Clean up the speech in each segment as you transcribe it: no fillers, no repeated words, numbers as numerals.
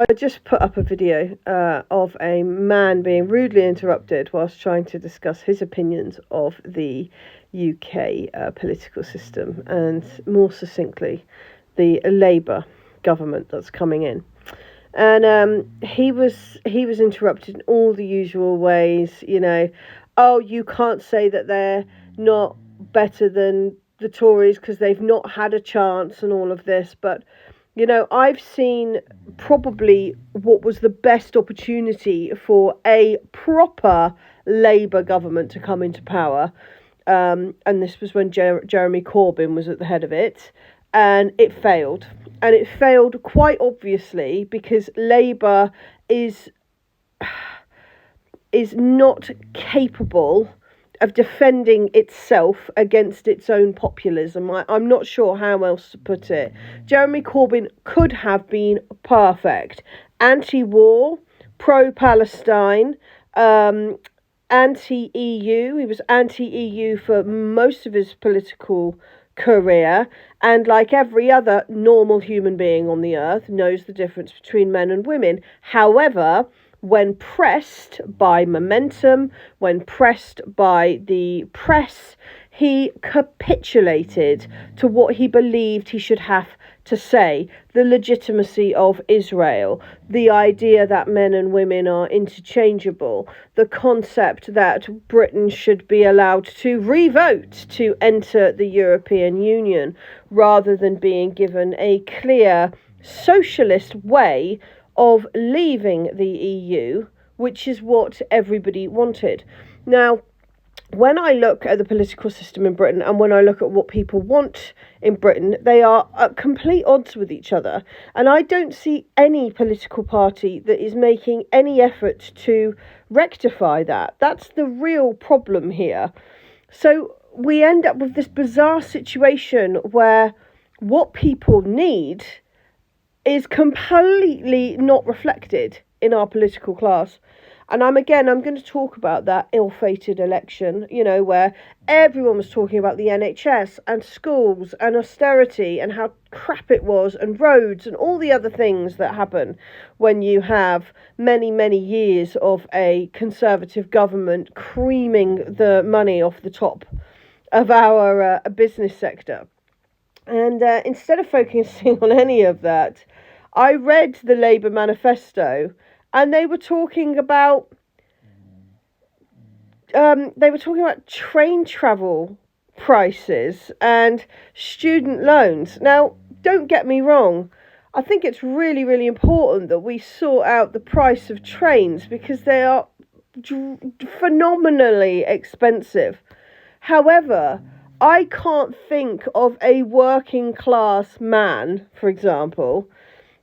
I just put up a video of a man being rudely interrupted whilst trying to discuss his opinions of the UK political system, and more succinctly, the Labour government that's coming in. And he was interrupted in all the usual ways. Oh, you can't say that they're not better than the Tories because they've not had a chance and all of this. But I've seen probably what was the best opportunity for a proper Labour government to come into power. And this was when Jeremy Corbyn was at the head of it, and it failed. And it failed quite obviously because Labour is not capable of defending itself against its own populism. I'm not sure how else to put it. Jeremy Corbyn could have been perfect. Anti-war, pro-Palestine, anti-EU. He was anti-EU for most of his political career, and like every other normal human being on the earth, knows the difference between men and women. However, when pressed by momentum, when pressed by the press, he capitulated to what he believed he should have to say: the legitimacy of Israel, the idea that men and women are interchangeable, the concept that Britain should be allowed to revote to enter the European Union rather than being given a clear socialist way of leaving the EU, which is what everybody wanted. Now, when I look at the political system in Britain and when I look at what people want in Britain, they are at complete odds with each other. And I don't see any political party that is making any effort to rectify that. That's the real problem here. So we end up with this bizarre situation where what people need is completely not reflected in our political class. And I'm going to talk about that ill-fated election, where everyone was talking about the NHS and schools and austerity and how crap it was, and roads and all the other things that happen when you have many, many years of a Conservative government creaming the money off the top of our business sector. And instead of focusing on any of that, I read the Labour manifesto, and they were talking about train travel prices and student loans. Now, don't get me wrong. I think it's really, really important that we sort out the price of trains because they are phenomenally expensive. However, I can't think of a working class man, for example,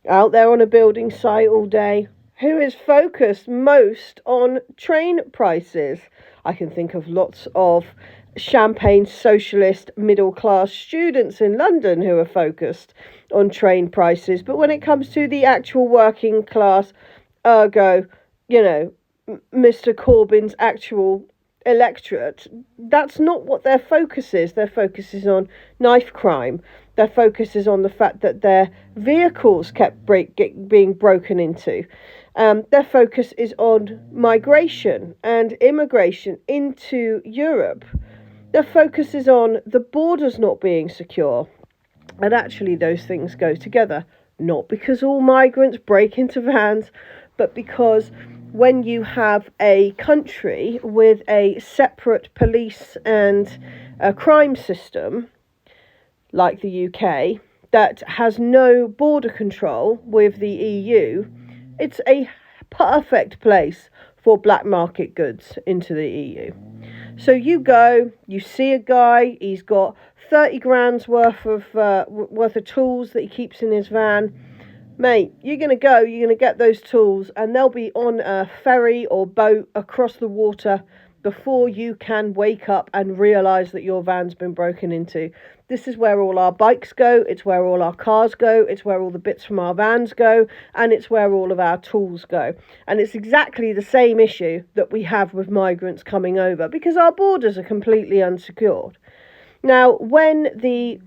out there on a building site all day who is focused most on train prices. I can think of lots of champagne socialist middle class students in London who are focused on train prices, but when it comes to the actual working class, ergo, Mr. Corbyn's actual electorate, that's not what their focus is. Their focus is on knife crime. Their focus is on the fact that their vehicles kept being broken into. Their focus is on migration and immigration into Europe. Their focus is on the borders not being secure. And actually those things go together, not because all migrants break into vans, but because when you have a country with a separate police and a crime system, like the UK, that has no border control with the EU, it's a perfect place for black market goods into the EU. So you go, you see a guy, he's got 30 grand's worth of tools that he keeps in his van. Mate, you're going to get those tools, and they'll be on a ferry or boat across the water before you can wake up and realise that your van's been broken into. This is where all our bikes go, it's where all our cars go, it's where all the bits from our vans go, and it's where all of our tools go. And it's exactly the same issue that we have with migrants coming over, because our borders are completely unsecured. Now, when the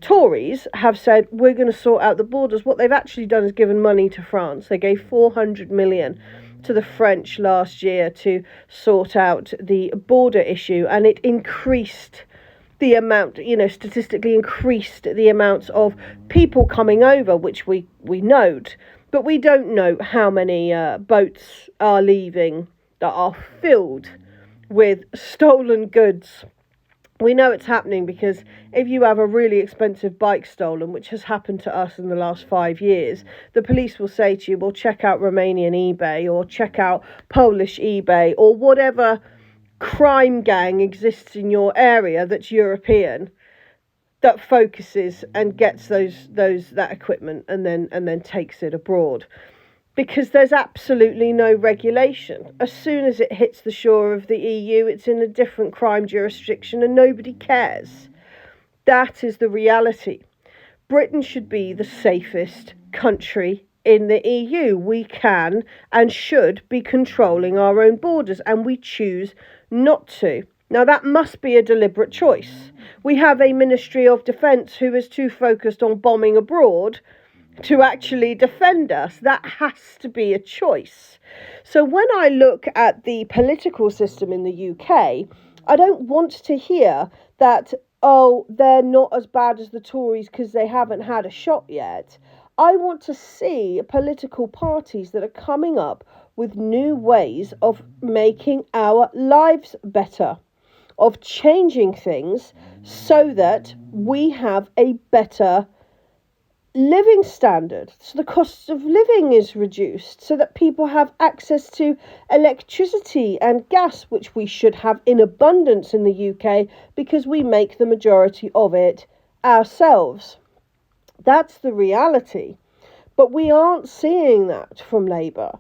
Tories have said, we're going to sort out the borders. What they've actually done is given money to France. They gave 400 million to the French last year to sort out the border issue, and it increased the amount, statistically increased the amounts of people coming over, which we note, but we don't know how many boats are leaving that are filled with stolen goods. We know it's happening because if you have a really expensive bike stolen, which has happened to us in the last 5 years, the police will say to you, well, check out Romanian eBay or check out Polish eBay or whatever crime gang exists in your area that's European, that focuses and gets that equipment and then takes it abroad. Because there's absolutely no regulation. As soon as it hits the shore of the EU, it's in a different crime jurisdiction and nobody cares. That is the reality. Britain should be the safest country in the EU. We can and should be controlling our own borders, and we choose not to. Now, that must be a deliberate choice. We have a Ministry of Defence who is too focused on bombing abroad to actually defend us. That has to be a choice. So when I look at the political system in the UK, I don't want to hear that, oh, they're not as bad as the Tories because they haven't had a shot yet. I want to see political parties that are coming up with new ways of making our lives better, of changing things so that we have a better living standard, so the cost of living is reduced, so that people have access to electricity and gas, which we should have in abundance in the UK because we make the majority of it ourselves. That's the reality. But we aren't seeing that from Labour.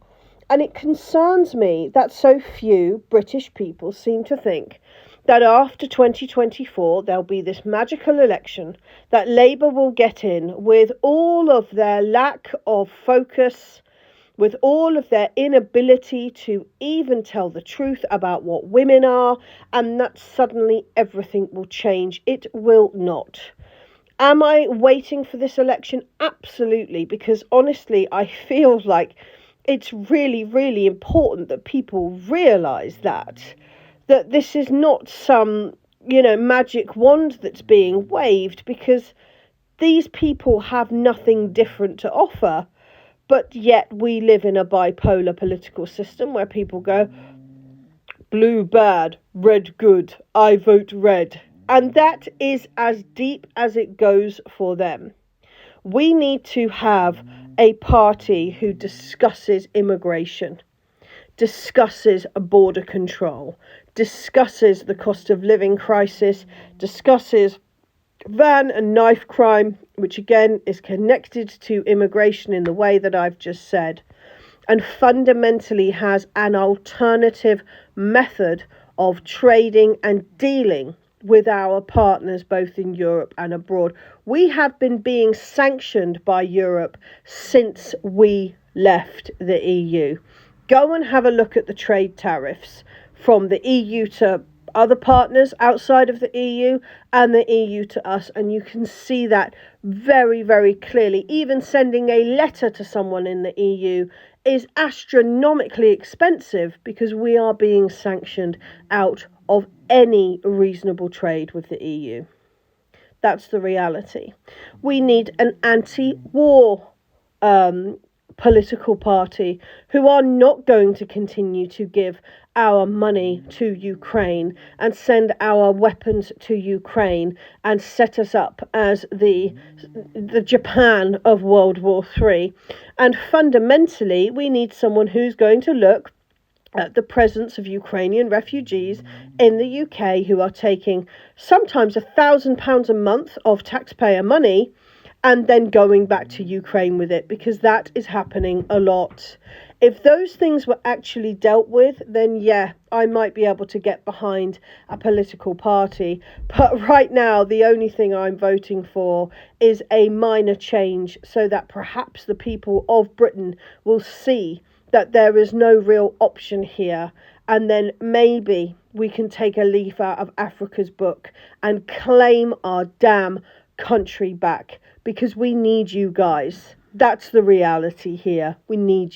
And it concerns me that so few British people seem to think that after 2024 there'll be this magical election that Labour will get in with all of their lack of focus, with all of their inability to even tell the truth about what women are, and that suddenly everything will change. It will not. Am I waiting for this election? Absolutely, because honestly, I feel like it's really, really important that people realise that this is not some, magic wand that's being waved, because these people have nothing different to offer. But yet we live in a bipolar political system where people go, blue bad, red good, I vote red. And that is as deep as it goes for them. We need to have a party who discusses immigration, discusses border control, discusses the cost of living crisis, discusses van and knife crime, which again is connected to immigration in the way that I've just said, and fundamentally has an alternative method of trading and dealing with our partners both in Europe and abroad. We have been being sanctioned by Europe since we left the EU. Go and have a look at the trade tariffs from the EU to other partners outside of the EU and the EU to us, and you can see that very, very clearly. Even sending a letter to someone in the EU is astronomically expensive because we are being sanctioned out of any reasonable trade with the EU. That's the reality. We need an anti-war political party who are not going to continue to give our money to Ukraine and send our weapons to Ukraine and set us up as the Japan of World War III. And fundamentally, we need someone who's going to look at the presence of Ukrainian refugees in the UK who are taking sometimes £1,000 a month of taxpayer money and then going back to Ukraine with it, because that is happening a lot. If those things were actually dealt with, then yeah, I might be able to get behind a political party. But right now, the only thing I'm voting for is a minor change so that perhaps the people of Britain will see that there is no real option here. And then maybe we can take a leaf out of Africa's book and claim our damn country back, because we need you guys. That's the reality here. We need